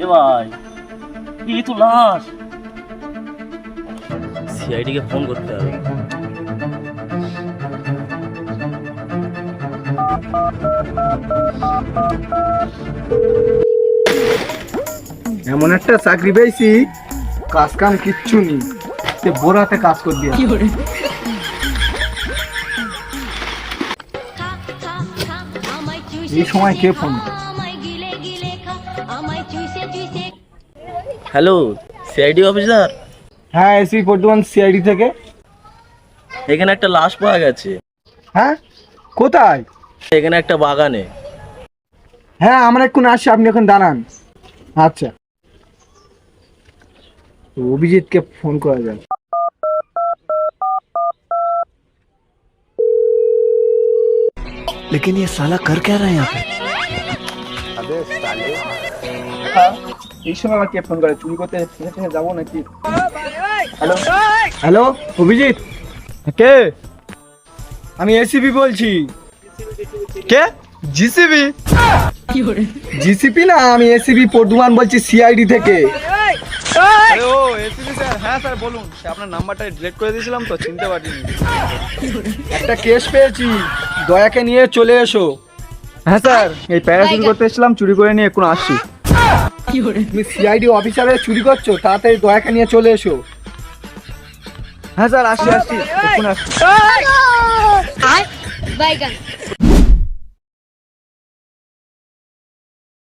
এ ভাই, এই তো লাশ। সিআইডি কে ফোন করতে হবে। এমন একটা চাকরি পেয়েছি, কাজ কাম কিচ্ছু নেই, সে বোরাতে কাজ করবি। এই সময় কে ফোন? Hello, CID officer. হ্যাঁ, এসি বর্ধমান সিআইডি থেকে। এখানে একটা লাশ পাওয়া গেছে। হ্যাঁ, কোথায়? এখানে একটা বাগানে। হ্যাঁ, আমরা এখন আসছি, আপনি এখন দাঁড়ান। আচ্ছা, অভিজিৎকে ফোন করা যায়। लेकिन ये साला कर क्या रहा है यहाँ पे? এই সময় আমার কে ফোন করে? চুরি করতে যাবো নাকি? Hello hello, Abhijit. কে? আমি এসিপি বলছি। কে? জিসিবি? জিসিপি না, আমি এসিপি বর্ধমান বলছি, সিআইডি থেকে। ও এসিপি স্যার, হ্যাঁ স্যার বলুন। আপনার নাম্বারটা ডিলিট করে দিয়েছিলাম তো, চিনতে পারিনি। একটা কেস পেয়েছি, দয়াকে নিয়ে চলে এসো। হ্যাঁ স্যার, এই প্যারা চুরি করতে এসেছিলাম, চুরি করে নিয়ে এখন আসছি। তুমি সিআইডি অফিসারে চুরি করছো, তাড়াতাড়ি দয়াকে নিয়ে চলে এসো। হ্যাঁ স্যার, আসছি আসছি, এখন আসছি। বাইগান